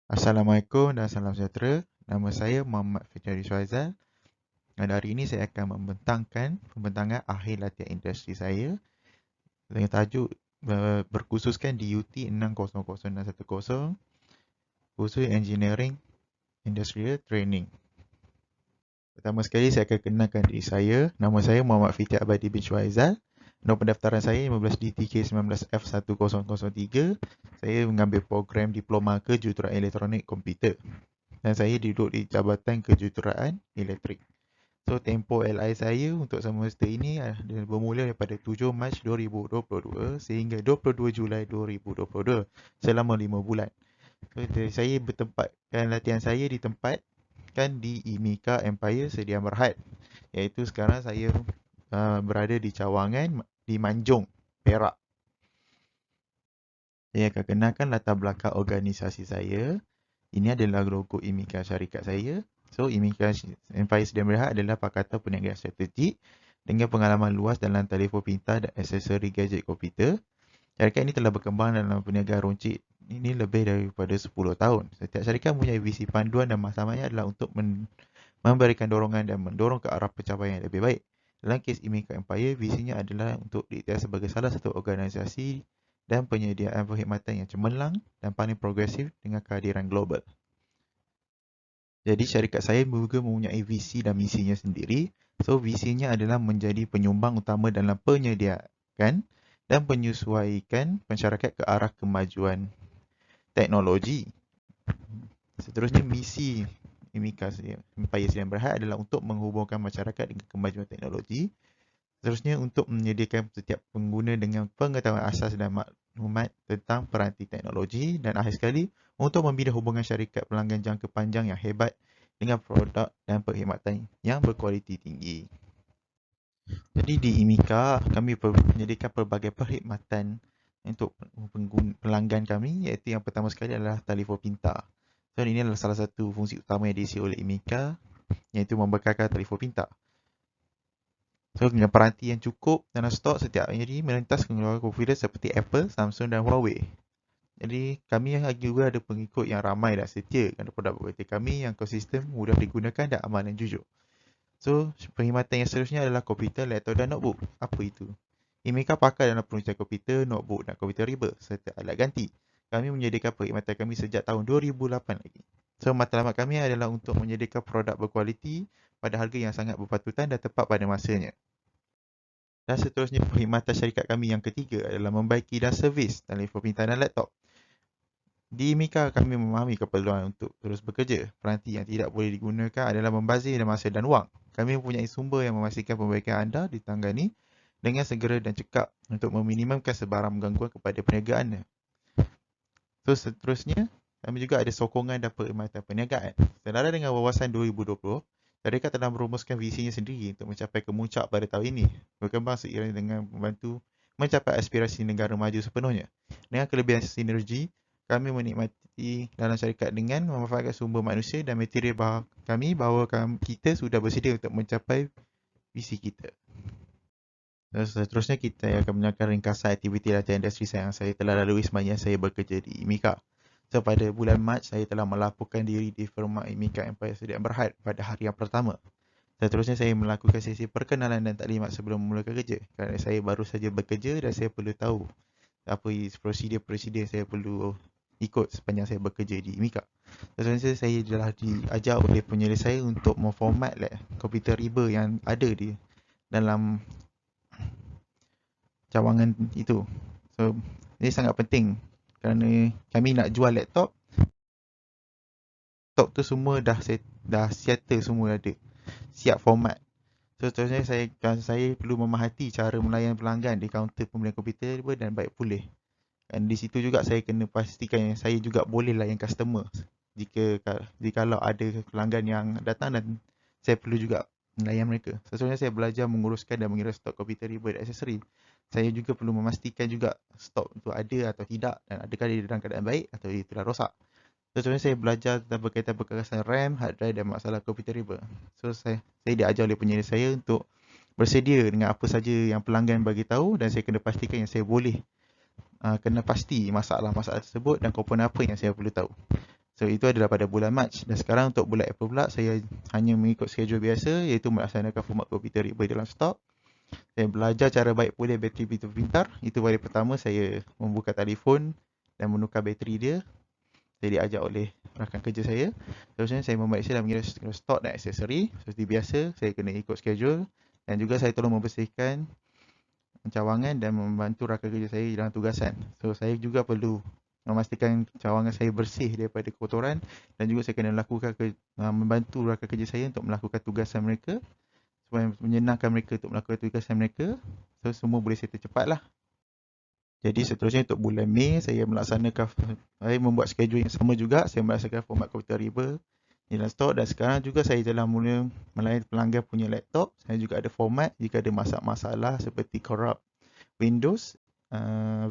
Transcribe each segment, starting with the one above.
Assalamualaikum dan salam sejahtera. Nama saya Muhammad Fitradi Syazal dan hari ini saya akan membentangkan pembentangan akhir latihan industri saya dengan tajuk berkhususkan di UT 600610, khusus Engineering Industrial Training. Pertama sekali saya akan kenalkan diri saya. Nama saya Muhammad Fitradi Abadi bin Syazal. Nombor pendaftaran saya 15DTK19F1003. Saya mengambil program diploma kejuruteraan elektronik komputer. Dan saya duduk di Jabatan Kejuruteraan Elektrik. So, tempoh LI saya untuk semester ini bermula daripada 7 Mac 2022 sehingga 22 Julai 2022 selama 5 bulan. So, saya bertempatkan latihan saya ditempatkan di IMIKA Empire Sdn Bhd, iaitu sekarang saya berada di cawangan di Manjung, Perak. Saya akan kenalkan latar belakang organisasi saya. Ini adalah logo IMIKA syarikat saya. So, IMIKA Empire Sdn Bhd adalah pakatan perniagaan strategik dengan pengalaman luas dalam telefon pintar dan aksesori gadget komputer. Syarikat ini telah berkembang dalam perniagaan runcit ini lebih daripada 10 tahun. Setiap syarikat mempunyai visi panduan dan matlamatnya adalah untuk memberikan dorongan dan mendorong ke arah pencapaian yang lebih baik. Dalam kes IMIKA Empire, visinya adalah untuk diiktiraf sebagai salah satu organisasi dan penyediaan perkhidmatan yang cemerlang dan paling progresif dengan kehadiran global. Jadi syarikat saya juga mempunyai visi dan misinya sendiri. So, visinya adalah menjadi penyumbang utama dalam penyediaan dan penyesuaikan masyarakat ke arah kemajuan teknologi. Seterusnya, misi IMIKA Empire Sdn Bhd adalah untuk menghubungkan masyarakat dengan kemajuan teknologi. Seterusnya, untuk menyediakan setiap pengguna dengan pengetahuan asas dan maklumat tentang peranti teknologi. Dan akhir sekali, untuk membina hubungan syarikat pelanggan jangka panjang yang hebat dengan produk dan perkhidmatan yang berkualiti tinggi. Jadi di IMIKA, kami menyediakan pelbagai perkhidmatan untuk pelanggan kami, iaitu yang pertama sekali adalah telefon pintar. So, ini adalah salah satu fungsi utama yang diisi oleh IMIKA, iaitu membekalkan telefon pintar. So, dengan peranti yang cukup dalam stok setiap hari melintas pengeluaran komputer seperti Apple, Samsung dan Huawei. Jadi, kami juga ada pengikut yang ramai dan setia kerana produk berkualiti kami yang konsisten, mudah digunakan dan aman dan jujur. So, perkhidmatan yang seterusnya adalah komputer, laptop dan notebook. Apa itu? IMIKA pakar dalam perusahaan komputer, notebook dan komputer riba serta alat ganti. Kami menyediakan perkhidmatan kami sejak tahun 2008 lagi. So, matlamat kami adalah untuk menyediakan produk berkualiti pada harga yang sangat berpatutan dan tepat pada masanya. Dan seterusnya, perkhidmatan syarikat kami yang ketiga adalah membaiki dan servis telefon pintar dan laptop. Di IMIKA, kami memahami keperluan untuk terus bekerja. Peranti yang tidak boleh digunakan adalah membazir masa dan wang. Kami mempunyai sumber yang memastikan perbaikan anda ditangani dengan segera dan cekap untuk meminimumkan sebarang gangguan kepada perniagaannya. So, seterusnya, kami juga ada sokongan dan perkhidmatan perniagaan. Senada dengan wawasan 2020, syarikat telah merumuskan visinya sendiri untuk mencapai kemuncak pada tahun ini, berkembang seiring dengan membantu mencapai aspirasi negara maju sepenuhnya. Dengan kelebihan sinergi, kami menikmati dalam syarikat dengan memanfaatkan sumber manusia dan material kami bahawa kita sudah bersedia untuk mencapai visi kita. Dan seterusnya, kita akan menyatakan ringkasan aktiviti latihan industri yang saya telah lalui sepanjang saya bekerja di IMIKA. So, pada bulan Mac, saya telah melaporkan diri di firma IMIKA Empire Sdn Bhd pada hari yang pertama. Seterusnya, saya melakukan sesi perkenalan dan taklimat sebelum memulakan kerja. Kerana saya baru saja bekerja dan saya perlu tahu apa prosedur-prosedur saya perlu ikut sepanjang saya bekerja di IMIKA. Seterusnya, saya telah diajar oleh penyelidik saya untuk memformat komputer riba yang ada di dalam cawangan itu. So, ini sangat penting kerana kami nak jual laptop tu semua dah settle, semua ada siap format. So, seterusnya saya perlu memahati cara melayan pelanggan di kaunter pembelian komputer dan baik pulih. Dan di situ juga saya kena pastikan yang saya juga boleh layan customer jikalau ada pelanggan yang datang dan saya perlu juga melayan mereka. Seterusnya, saya belajar menguruskan dan mengira stok komputer riba dan aksesori. Saya juga perlu memastikan juga stok itu ada atau tidak dan adakah dia dalam keadaan baik atau dia telah rosak. Seterusnya, saya belajar tentang berkaitan perkerasan RAM, hard drive dan masalah komputer riba. So, saya diajar oleh penyelidik saya untuk bersedia dengan apa saja yang pelanggan bagi tahu dan saya kena pastikan yang saya boleh kena pasti masalah-masalah tersebut dan komponen apa yang saya perlu tahu. So itu adalah pada bulan Mac. Dan sekarang untuk bulan April pula, saya hanya mengikut schedule biasa, iaitu melaksanakan format komputer riba dalam stok. Saya belajar cara baik pulih bateri pintar. Itu hari pertama saya membuka telefon dan menukar bateri dia. Saya diajak oleh rakan kerja saya. Terusnya saya memeriksa dan mengira stok dan aksesori. Seperti biasa, saya kena ikut schedule. Dan juga saya tolong membersihkan cawangan dan membantu rakan kerja saya dalam tugasan. So saya juga perlu memastikan cawangan saya bersih daripada kotoran, dan juga saya kena membantu rakan kerja saya untuk melakukan tugasan mereka supaya menyenangkan mereka untuk melakukan tugasan mereka. So semua boleh settle cepatlah. Jadi seterusnya untuk bulan Mei, saya membuat schedule yang sama juga. Saya melaksanakan format komputer riba dalam stok, dan sekarang juga saya telah mula melayani pelanggan punya laptop. Saya juga ada format jika ada masalah seperti corrupt Windows,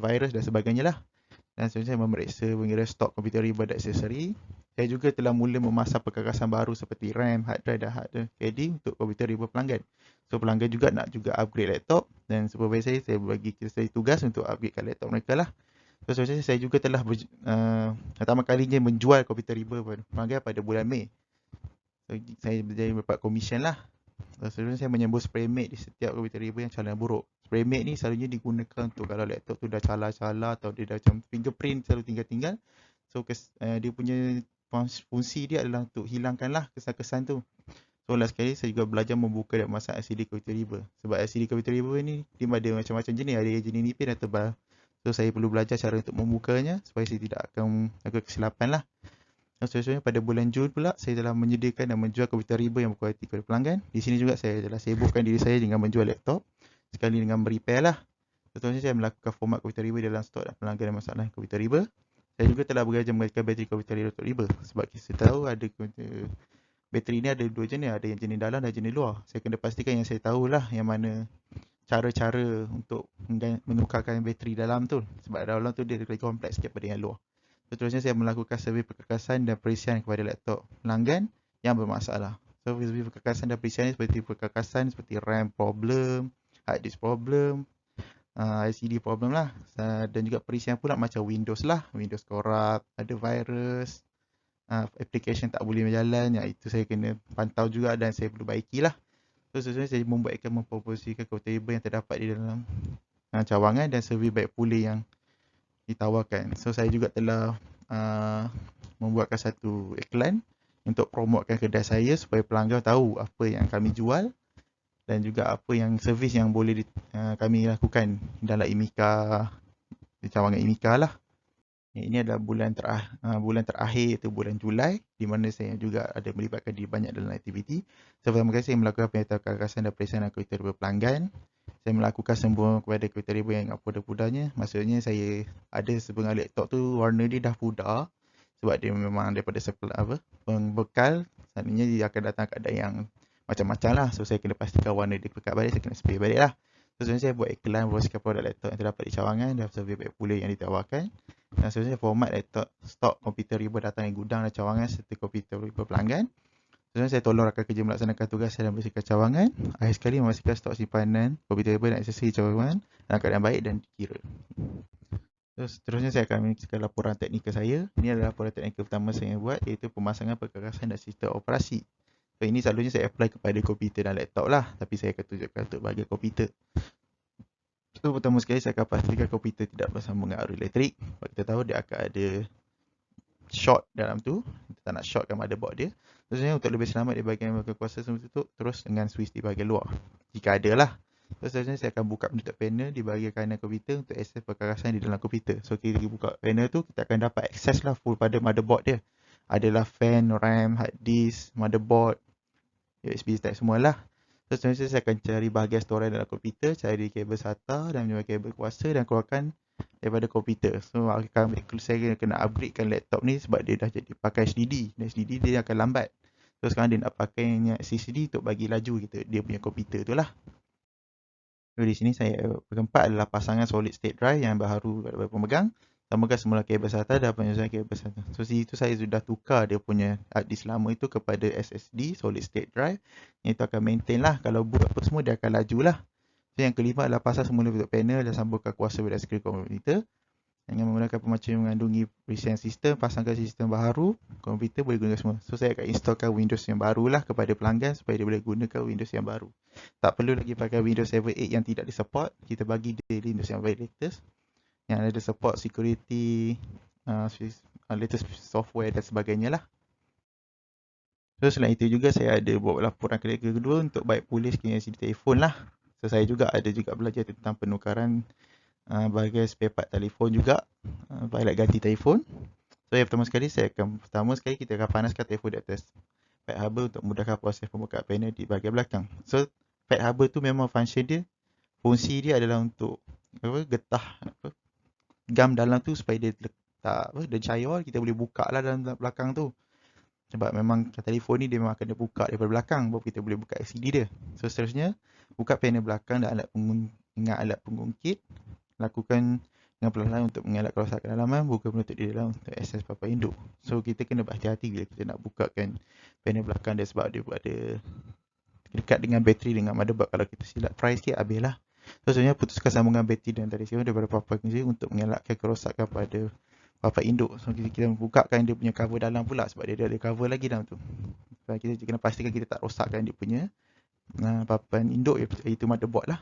virus dan sebagainya lah. Dan seterusnya saya memeriksa mengira stok komputer riba dan aksesori. Saya juga telah mula memasang perkakasan baru seperti RAM, hard drive dan hard KD untuk komputer riba pelanggan. So pelanggan juga nak upgrade laptop, dan supervisor saya bagi kita tugas untuk upgradekan laptop mereka lah. So seterusnya saya juga telah pertama kalinya menjual komputer riba pada pelanggan pada bulan Mei. So saya dapat komisen lah. Seterusnya saya menyembur spray mate di setiap komputer riba yang calon buruk. Spray mate ni selalunya digunakan untuk kalau laptop tu dah cala-cala atau dia dah macam fingerprint selalu tinggal-tinggal. So dia punya fungsi dia adalah untuk hilangkanlah kesan-kesan tu. So last sekali saya juga belajar membuka dan masak LCD komputer riba. Sebab LCD komputer riba ni dia ada macam-macam jenis, ada yang jenis nipis dan tebal. So saya perlu belajar cara untuk membukanya supaya saya tidak akan lakukan kesilapan lah. Seterusnya pada bulan Jun pula, saya telah menyediakan dan menjual komputer riba yang berkualiti kepada pelanggan. Di sini juga saya telah sibukkan diri saya dengan menjual laptop sekali dengan repair lah. Seterusnya saya melakukan format komputer riba dalam stok dan pelanggan dan masalah komputer riba. Saya juga telah bekerja menggantikan bateri komputer riba. Sebab kita tahu ada bateri ni ada dua jenis, ada yang jenis dalam dan jenis luar. Saya kena pastikan yang saya tahulah yang mana cara-cara untuk menukarkan bateri dalam tu. Sebab dalam tu dia lebih kompleks sikit daripada yang luar. Seterusnya saya melakukan survei perkakasan dan perisian kepada laptop pelanggan yang bermasalah. Survei perkakasan dan perisian seperti perkakasan seperti RAM problem, hard disk problem, LCD problem lah. Dan juga perisian pula macam Windows lah, Windows corrupt, ada virus, application tak boleh berjalan, itu saya kena pantau juga dan saya perlu baiki lah. So seterusnya saya memproposisikan komputer riba yang terdapat di dalam cawangan dan survei baik pulih yang ditawarkan. So saya juga telah membuatkan satu iklan untuk promotekan kedai saya supaya pelanggan tahu apa yang kami jual dan juga apa yang servis yang boleh kami lakukan dalam IMIKA, di cawangan IMIKA lah. Ini adalah bulan terakhir iaitu bulan Julai, di mana saya juga ada melibatkan diri banyak dalam aktiviti. Pertama kali saya melakukan penyertaan kegagasan dan perisian komputer riba pelanggan. Saya melakukan sembuh kepada komputer riba yang pudar-pudarnya. Maksudnya saya ada setengah laptop tu warna dia dah pudar sebab dia memang daripada pembekal. Sebenarnya dia akan datang keadaan yang macam-macam lah. So saya kena pastikan warna dia pekat balik, saya kena spray balik lah. So sebenarnya saya buat iklan mempromosikan produk laptop yang terdapat di cawangan dan survei baik pulih yang ditawarkan. Dan seterusnya format laptop stok komputer riba datang dari gudang dan cawangan serta komputer riba pelanggan. Seterusnya saya tolong rakan kerja melaksanakan tugas dan bersihkan cawangan. Akhir sekali memastikan stok simpanan komputer riba dan aksesori cawangan dalam keadaan baik dan dikira. Seterusnya saya akan menunjukkan laporan teknikal saya. Ini adalah laporan teknikal pertama saya buat, iaitu pemasangan perkakasan dan sistem operasi. So, ini selalunya saya apply kepada komputer dan laptop lah, tapi saya akan tunjukkan untuk bahagian komputer. So, pertama sekali saya akan pastikan komputer tidak bersambung dengan arus elektrik. Sebab kita tahu dia akan ada short dalam tu. Kita tak nak shortkan motherboard dia. Seterusnya untuk lebih selamat di bahagian kuasa semua tutup, terus dengan switch di bahagian luar, jika ada lah. Seterusnya saya akan buka penutup panel di bahagian kanan komputer untuk akses perkakasan di dalam komputer. So kita buka panel tu, kita akan dapat akses lah full pada motherboard dia. Adalah fan, RAM, hard disk, motherboard, USB type semualah. Seterusnya saya akan cari bahagian storage dalam komputer, cari kabel SATA dan menyambung kabel kuasa dan keluarkan daripada komputer. So saya kena upgradekan laptop ni sebab dia dah jadi pakai HDD. Dan HDD dia akan lambat. So sekarang dia nak pakai SSD untuk bagi laju dia punya komputer tu lah. So di sini saya keempat adalah pasangan solid state drive yang baru daripada pemegang. Tambahkan semula kabel SATA dan penyusunan kabel SATA. So situ saya sudah tukar dia punya hard disk lama itu kepada SSD solid state drive. Yang itu akan maintain lah. Kalau boot apa semua dia akan laju lah. So yang kelima adalah pasang semula bentuk panel dan sambungkan kuasa pada skrin komputer. dengan menggunakan pemacu yang mengandungi perisian sistem, pasangkan sistem baru, komputer boleh gunakan semua. So saya akan installkan Windows yang barulah kepada pelanggan supaya dia boleh gunakan Windows yang baru. Tak perlu lagi pakai Windows 7 8 yang tidak disupport. Kita bagi dia Windows yang very latest, yang ada support security, latest software dan sebagainya lah. So selain itu juga saya ada buat laporan kedua untuk baik pulih skrin LCD telefon lah. So saya juga ada belajar tentang penukaran bahagian spare part telefon juga, balik ganti telefon. So yang pertama sekali kita akan panaskan telefon di atas pad harbor untuk memudahkan proses pembukaan panel di bahagian belakang. So pad harbor tu memang fungsi dia adalah untuk getah gam dalam tu supaya dia letak dia cair, kita boleh buka lah dalam belakang tu. Sebab memang telefon ni dia memang kena buka daripada belakang baru kita boleh buka LCD dia. So seterusnya, buka panel belakang dan dengan alat pengungkit. Lakukan dengan perlahan untuk mengelak kerosakan dalaman, buka penutup di dalam untuk akses papan induk. So kita kena berhati-hati bila kita nak bukakan panel belakang dia sebab dia ada dekat dengan bateri dengan motherboard. Kalau kita silap pry sikit, habis lah. So sebenarnya putuskan sambungan bateri dan tali siap daripada papan kunci untuk mengelakkan kerosakan pada papan induk. So kita bukakan dia punya cover dalam pula sebab dia ada cover lagi dalam tu. So, kita kena pastikan kita tak rosakkan dia punya papan induk, iaitu motherboard lah.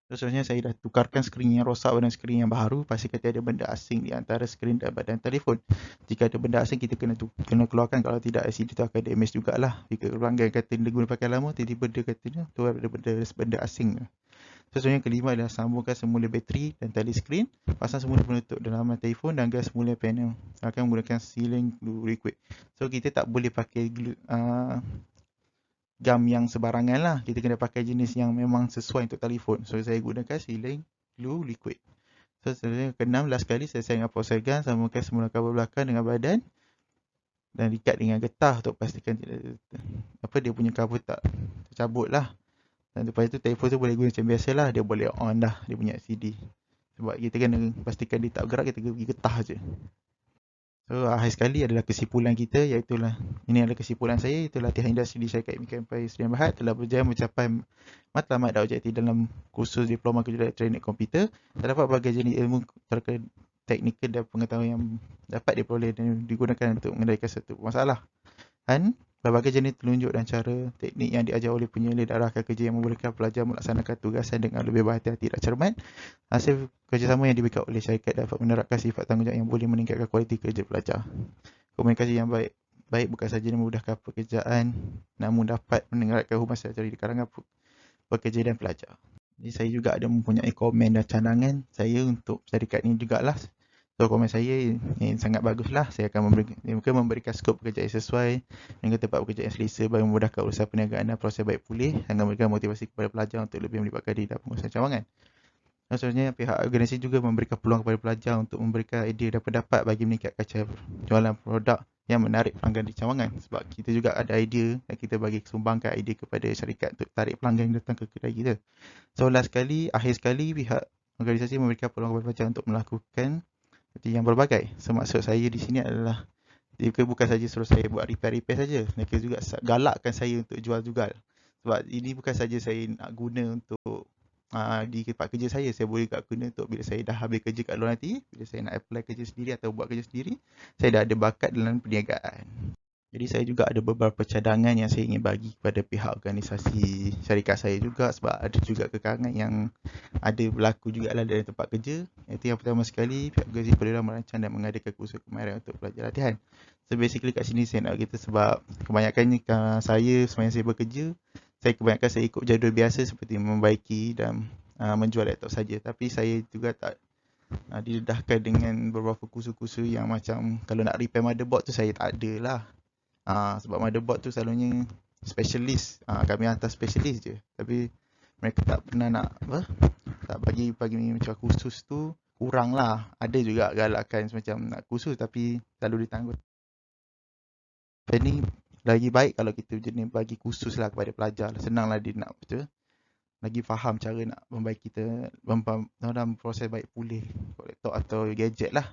So sebenarnya saya dah tukarkan skrin yang rosak dengan skrin yang baru. Pastikan tiada benda asing di antara skrin dan badan telefon. Jika ada benda asing, kita kena keluarkan. Kalau tidak, LCD tu akan damage jugalah. Jika pelanggan kata dia guna pakai lama, tiba-tiba dia kata tu ada benda asing. So sebenarnya kelima adalah sambungkan semula bateri dan tali skrin, pasang semula penutup dalaman telefon dan gas semula panel. Akan menggunakan sealing glue liquid. So kita tak boleh pakai gam yang sebarangan lah. Kita kena pakai jenis yang memang sesuai untuk telefon. So saya gunakan sealing glue liquid. So sebenarnya keenam, last kali saya dengan proses gam, sambungkan semula kabel belakang dengan badan dan ikat dengan getah untuk pastikan dia punya kabel tak tercabut lah. Dan lepas itu telefon tu boleh guna macam biasa lah. Dia boleh on dah dia punya LCD. Sebab kita kena pastikan dia tak bergerak, kita pergi getah je. So akhir sekali adalah kesimpulan kita, ini adalah kesimpulan saya, iaitu latihan industri di syarikat Imika Empire Sdn Bhd telah berjaya mencapai matlamat dan objektif dalam kursus diploma kejuruteraan elektronik komputer. Terdapat berbagai jenis ilmu terkait teknikal dan pengetahuan yang dapat diperoleh dan digunakan untuk mengendalikan satu masalah. Dan berbagai jenis telunjuk dan cara teknik yang diajar oleh penyelidik dan rakan kerja yang membolehkan pelajar melaksanakan tugasan dengan lebih berhati-hati dan cermat. Hasil kerjasama yang diberikan oleh syarikat dapat menerapkan sifat tanggungjawab yang boleh meningkatkan kualiti kerja pelajar. Komunikasi yang baik bukan sahaja memudahkan pekerjaan, namun dapat meningkatkan hubungan sejahtera di kalangan pekerja dan pelajar. Jadi saya juga ada mempunyai komen dan cadangan saya untuk syarikat ini jugalah. So komen saya sangat baguslah. Saya akan memberikan skop pekerjaan yang sesuai dengan tempat pekerjaan yang selesa bagi memudahkan urusan perniagaan dan proses baik pulih dan memberikan motivasi kepada pelajar untuk lebih melibatkan diri dalam pengurusan cawangan. Dan sebenarnya pihak organisasi juga memberikan peluang kepada pelajar untuk memberikan idea dan pendapat bagi meningkatkan cara jualan produk yang menarik pelanggan di cawangan. Sebab kita juga ada idea dan kita bagi sumbangkan idea kepada syarikat untuk tarik pelanggan yang datang ke kedai kita. So akhir sekali pihak organisasi memberikan peluang kepada pelajar untuk melakukan yang berbagai. So maksud saya di sini adalah mereka bukan saja suruh saya buat repair saja, mereka juga galakkan saya untuk jual juga. Sebab ini bukan saja saya nak guna untuk di tempat kerja saya boleh juga guna untuk bila saya dah habis kerja kat luar nanti, bila saya nak apply kerja sendiri atau buat kerja sendiri, saya dah ada bakat dalam perniagaan. Jadi saya juga ada beberapa cadangan yang saya ingin bagi kepada pihak organisasi syarikat saya juga, sebab ada juga kekurangan yang ada berlaku juga dalam tempat kerja. Itu yang pertama sekali, pihak organisasi perlulah merancang dan mengadakan kursus kemahiran untuk pelajar latihan. So basically kat sini saya nak kita sebab kebanyakannya saya semasa saya bekerja, kebanyakan saya ikut jadual biasa seperti membaiki dan menjual laptop saja. Tapi saya juga tak didedahkan dengan beberapa kursus-kursus yang macam kalau nak repair motherboard tu saya tak ada lah. Sebab motherboard tu selalunya specialist, kami hantar specialist je. Tapi mereka tak pernah nak tak bagi macam khusus tu, kurang lah. Ada juga galakan semacam nak khusus tapi selalu ditanggung. Ini lagi baik kalau kita jenis bagi khusus lah kepada pelajar. Senang lah dia nak lagi faham cara nak membaiki kita dalam proses baik pulih laptop atau gadget lah.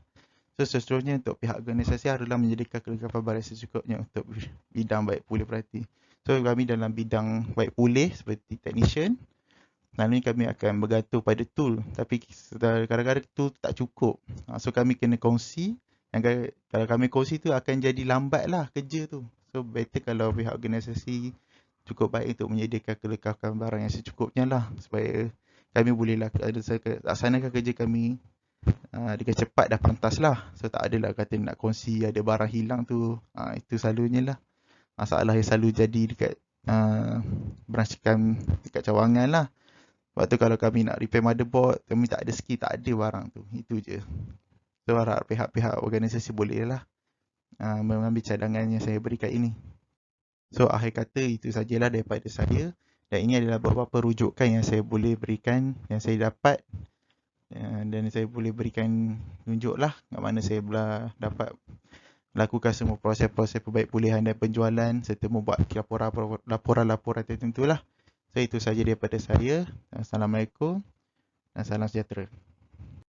So seterusnya untuk pihak organisasi adalah menyediakan kelengkapan barang secukupnya untuk bidang baik pulih perhati. So kami dalam bidang baik pulih seperti technician, Selalunya kami akan bergantung pada tool, tapi kadang-kadang tool tu tak cukup. So kami kena kongsi. Kalau kami kongsi tu akan jadi lambat lah kerja tu. So better kalau pihak organisasi cukup baik untuk menyediakan kelengkapan barang yang secukupnya lah, supaya kami boleh laksanakan kerja kami dengan cepat dan pantas lah. So tak adalah kata nak kongsi ada barang hilang tu. Itu selalunya lah masalah yang selalu jadi dekat beranskan dekat cawangan lah. Sebab tu kalau kami nak repair motherboard, kami tak ada skill, tak ada barang tu. Itu je. So harap pihak-pihak organisasi boleh lah mengambil cadangan yang saya berikan ini. So akhir kata itu sajalah daripada saya. Dan ini adalah beberapa rujukan yang saya boleh berikan, yang saya dapat. Dan saya boleh berikan tunjuk lah kat mana saya dapat melakukan semua proses-proses perbaik pulihan dan penjualan serta membuat laporan-laporan tertentu lah. So itu saja daripada saya. Assalamualaikum dan salam sejahtera.